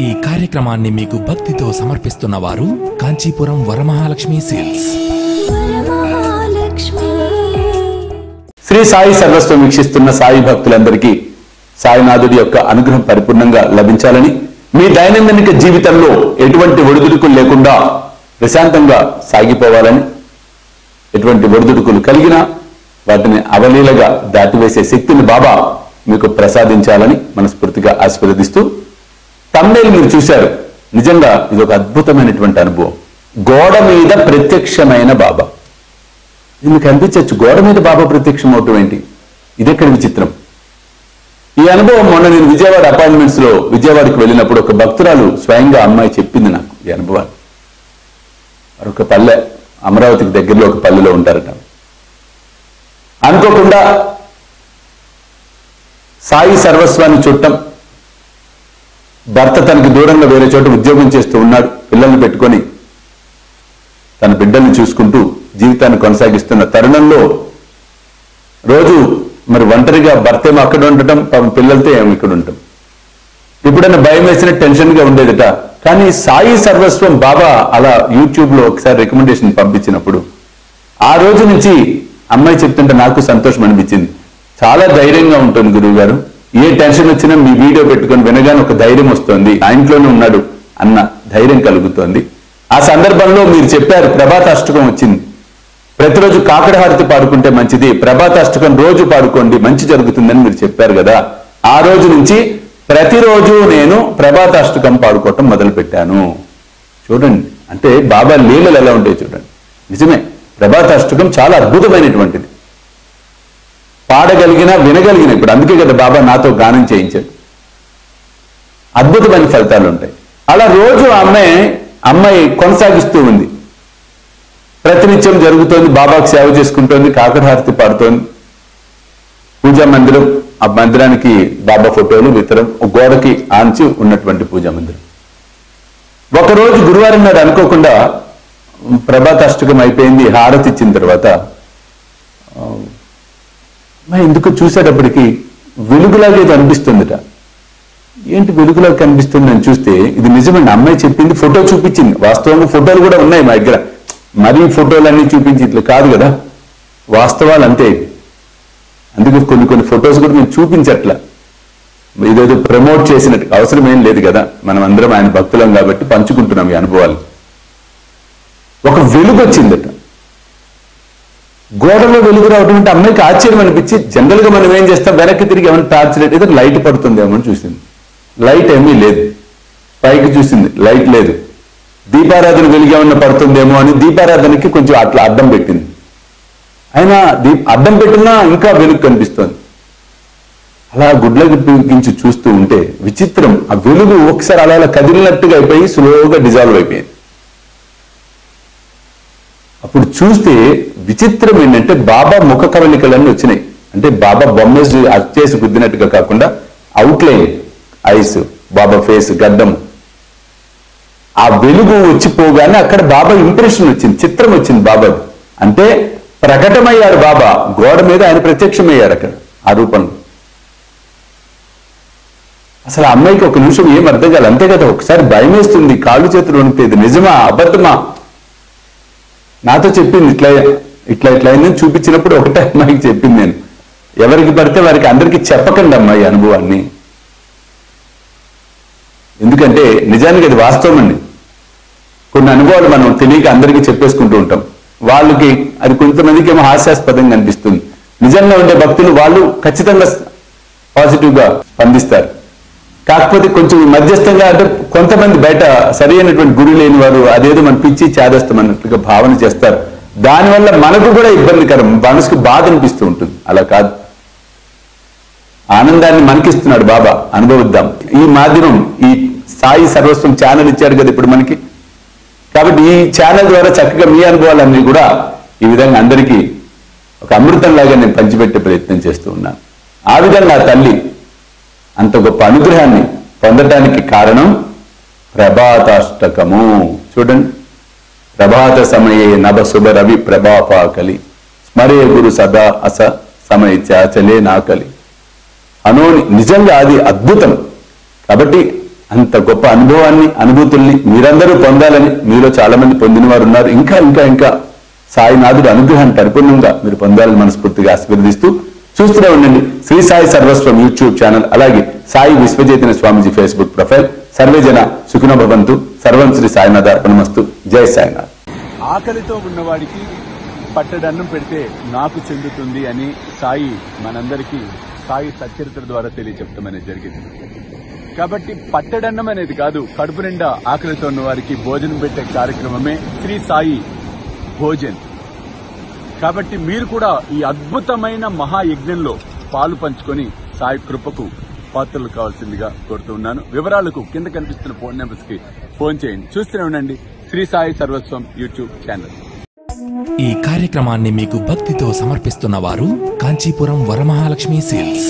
ఈ కార్యక్రమాన్ని మీకు భక్తితో సమర్పిస్తున్న వారు కాంచీపురం వరమహాలక్ష్మి సేల్స్. శ్రీ సాయి సర్వస్వం వీక్షిస్తున్న సాయి భక్తులందరికీ సాయినాథుడి యొక్క అనుగ్రహం పరిపూర్ణంగా లభించాలని, మీ దైనందిక జీవితంలో ఎటువంటి ఒడిదుడుకులు లేకుండా ప్రశాంతంగా సాగిపోవాలని, ఎటువంటి ఒడిదుడుకులు కలిగినా వాటిని అవలీలగా దాటివేసే శక్తిని బాబా మీకు ప్రసాదించాలని మనస్ఫూర్తిగా ఆశీర్వదిస్తూ, తమ్నేల్ మీరు చూశారు. నిజంగా ఇది ఒక అద్భుతమైనటువంటి అనుభవం. గోడ మీద ప్రత్యక్షమైన బాబా. మీకు అనిపించవచ్చు, గోడ మీద బాబా ప్రత్యక్షం అవటం ఏంటి, ఇదెక్కడ విచిత్రం. ఈ అనుభవం మొన్న నేను విజయవాడ అపాయింట్మెంట్స్ లో విజయవాడకి వెళ్ళినప్పుడు ఒక భక్తురాలు స్వయంగా అమ్మాయి చెప్పింది నాకు ఈ అనుభవాన్ని. మరొక పల్లె, అమరావతికి దగ్గరలో ఒక పల్లెలో ఉంటారట. అనుకోకుండా సాయి సర్వస్వాన్ని చుట్టం, భర్త తనకి దూరంగా వేరే చోట ఉద్యోగం చేస్తూ ఉన్నాడు, పిల్లల్ని పెట్టుకొని తన బిడ్డల్ని చూసుకుంటూ జీవితాన్ని కొనసాగిస్తున్న తరుణంలో రోజు మరి ఒంటరిగా భర్త ఏమో అక్కడ ఉండటం, పిల్లలతో ఏమో ఇక్కడ ఉండటం, ఎప్పుడైనా భయం వేసిన టెన్షన్ గా ఉండేదట. కానీ సాయి సర్వస్వం బాబా అలా యూట్యూబ్ లో ఒకసారి రికమెండేషన్ పంపించినప్పుడు ఆ రోజు నుంచి అమ్మాయి చెప్తుంటే నాకు సంతోషం అనిపించింది. చాలా ధైర్యంగా ఉంటుంది గురువు గారు, ఏ టెన్షన్ వచ్చినా మీ వీడియో పెట్టుకొని వినగానే ఒక ధైర్యం వస్తుంది, ఆ ఇంట్లోనే ఉన్నాడు అన్న ధైర్యం కలుగుతోంది. ఆ సందర్భంలో మీరు చెప్పారు ప్రభాతాష్టకం వచ్చింది, ప్రతిరోజు కాకడహారతి పాడుకుంటే మంచిది, ప్రభాతాష్టకం రోజు పాడుకోండి మంచి జరుగుతుందని మీరు చెప్పారు కదా. ఆ రోజు నుంచి ప్రతిరోజు నేను ప్రభాతాష్టకం పాడుకోవటం మొదలు పెట్టాను. చూడండి, అంటే బాబా లీలలు ఎలా ఉంటాయి చూడండి. నిజమే, ప్రభాతాష్టకం చాలా అద్భుతమైనటువంటిది. పాడగలిగినా వినగలిగిన, ఇప్పుడు అందుకే కదా బాబా నాతో గానం చేయించాడు. అద్భుతమైన ఫలితాలు ఉంటాయి. అలా రోజు అమ్మాయి కొనసాగిస్తూ ఉంది. ప్రతినిత్యం జరుగుతోంది, బాబాకు సేవ చేసుకుంటోంది, కాకడహారతి పాడుతోంది. పూజా మందిరం, ఆ మందిరానికి బాబా ఫోటోలు వితరం గోడకి ఆంచి ఉన్నటువంటి పూజా మందిరం. ఒకరోజు గురువారం నాడు అనుకోకుండా ప్రభాతాష్టకం అయిపోయింది, హారతి ఇచ్చిన తర్వాత ఎందుకు చూసేటప్పటికి వెలుగులాగా ఏదో అనిపిస్తుందిట. ఏంటి వెలుగులాగా కనిపిస్తుంది అని చూస్తే ఇది నిజమండి, అమ్మాయి చెప్పింది, ఫోటో చూపించింది. వాస్తవంగా ఫోటోలు కూడా ఉన్నాయి మా దగ్గర, మరీ ఫోటోలన్నీ చూపించి ఇట్లా కాదు కదా, వాస్తవాలు అంతే. అందుకే కొన్ని ఫొటోస్ కూడా మేము చూపించట్లా, ఇదేదో ప్రమోట్ చేసినట్టు అవసరం ఏం లేదు కదా, మనం అందరం ఆయన భక్తులం కాబట్టి పంచుకుంటున్నాం ఈ అనుభవాలు. ఒక వెలుగు వచ్చిందట, గోడలో వెలుగు రావడం అంటే అమ్మాయికి ఆశ్చర్యం అనిపించి, జనరల్ గా మనం ఏం చేస్తాం, వెనక్కి తిరిగి ఏమైనా టార్చ్ లైట్ ఏదో లైట్ పడుతుందేమో అని చూసింది. లైట్ ఏమీ లేదు. పైకి చూసింది, లైట్ లేదు. దీపారాధన వెలుగు ఏమన్నా పడుతుందేమో అని దీపారాధనకి కొంచెం అట్లా అద్దం పెట్టింది. అయినా అద్దం పెట్టినా ఇంకా వెలుగు కనిపిస్తోంది. అలా గుడ్లకి పీకించి చూస్తూ ఉంటే విచిత్రం, ఆ వెలుగు ఒకసారి అలా కదిలినట్టుగా అయిపోయి స్లోగా డిజాల్వ్ అయిపోయింది. అప్పుడు చూస్తే విచిత్రం ఏంటంటే బాబా ముఖ కవలికలన్నీ వచ్చినాయి. అంటే బాబా బొమ్మేసి అచ్చేసి గుద్దినట్టుగా కాకుండా అవుట్లైన్, ఐస్, బాబా ఫేస్, గడ్డం, ఆ వెలుగు వచ్చిపోగానే అక్కడ బాబా ఇంప్రెషన్ వచ్చింది, చిత్రం వచ్చింది బాబా. అంటే ప్రకటమయ్యారు బాబా, గోడ మీద ఆయన ప్రత్యక్షమయ్యారు అక్కడ ఆ రూపంలో. అసలు ఆ అమ్మాయికి ఒక నిమిషం ఏం అర్థం కాదు, అంతే కదా, ఒకసారి భయం వేస్తుంది, కాళ్ళు చేతులు వణికితే నిజమా అబద్ధమా. నాతో చెప్పింది ఇట్లా అయిందని చూపించినప్పుడు ఒకటే అమ్మాయికి చెప్పింది నేను, ఎవరికి పడితే వారికి అందరికీ చెప్పకండి అమ్మాయి అనుభవాన్ని, ఎందుకంటే నిజానికి అది వాస్తవం అండి. కొన్ని అనుభవాలు మనం తెలియక అందరికీ చెప్పేసుకుంటూ ఉంటాం, వాళ్ళకి అది కొంతమందికి ఏమో హాస్యాస్పదంగా అనిపిస్తుంది. నిజంగా ఉండే భక్తులు వాళ్ళు ఖచ్చితంగా పాజిటివ్గా స్పందిస్తారు. కాకపోతే కొంచెం మధ్యస్థంగా అంటే కొంతమంది బయట సరి అయినటువంటి గురి లేని వారు అదేదో మన పిచ్చి చేదస్తాం అన్నట్లుగా భావన చేస్తారు. దానివల్ల మనకు కూడా ఇబ్బందికరం, మనసుకు బాధ అనిపిస్తూ ఉంటుంది. అలా కాదు, ఆనందాన్ని మనకిస్తున్నాడు బాబా, అనుభవిద్దాం. ఈ మాధ్యమం, ఈ సాయి సర్వస్వం ఛానల్ ఇచ్చాడు కదా ఇప్పుడు మనకి, కాబట్టి ఈ ఛానల్ ద్వారా చక్కగా మీ అనుభవాలన్నీ కూడా ఈ విధంగా అందరికీ ఒక అమృతంలాగా నేను పంచిపెట్టే ప్రయత్నం చేస్తూ ఉన్నాను. ఆ విధంగా తల్లి అంత గొప్ప అనుగ్రహాన్ని పొందటానికి కారణం ప్రభాతాష్టకము. చూడండి, ప్రభాత సమయే నభ శుభ రవి ప్రభాపాకలి స్మరే గురు సదా అస సమయ చాచలే నాకలి. అనోని నిజంగా అది అద్భుతం. కాబట్టి అంత గొప్ప అనుభవాన్ని అనుభూతుల్ని మీరందరూ పొందాలని, మీలో చాలా మంది పొందిన వారు ఉన్నారు. ఇంకా ఇంకా ఇంకా సాయినాథుడు అనుగ్రహాన్ని పరిపూర్ణంగా మీరు పొందాలని మనస్ఫూర్తిగా ఆశీర్వదిస్తూ చూస్తూనే ఉండండి శ్రీ సాయి సర్వస్వం యూట్యూబ్ ఛానల్, అలాగే సాయి విశ్వచైతన్య స్వామిజీ ఫేస్బుక్ ప్రొఫైల్. సర్వేజన సుఖినో భవంతు. సర్వం శ్రీ సాయినాథ అర్పణమస్తు. జై సాయినాథ్. ఆకలితో ఉన్నవాడికి పట్టడన్నం పెడితే నాకు చెందుతుంది అని సాయి మనందరికీ సాయి సచ్చరిత్ర ద్వారా తెలియచెప్పడం అనేది జరిగింది. కాబట్టి పట్టడన్నం అనేది కాదు, కడుపు నిండా ఆకలితో ఉన్న వారికి భోజనం పెట్టే కార్యక్రమమే శ్రీ సాయి భోజన్. కాబట్టి మీరు కూడా ఈ అద్భుతమైన మహాయజ్ఞంలో పాలు పంచుకొని సాయి కృపకు పాత్రలు కావాల్సిందిగా కోరుతూ ఉన్నాను. వివరాలకు కింద కనిపిస్తున్న ఫోన్ నెంబర్స్ కి ఫోన్ చేయండి. చూస్తూనే ఉండండి శ్రీ సాయి సర్వస్వం యూట్యూబ్ ఛానల్. ఈ కార్యక్రమాన్ని మీకు భక్తితో సమర్పిస్తున్న వారు కాంచీపురం వరమహాలక్ష్మి సేల్స్.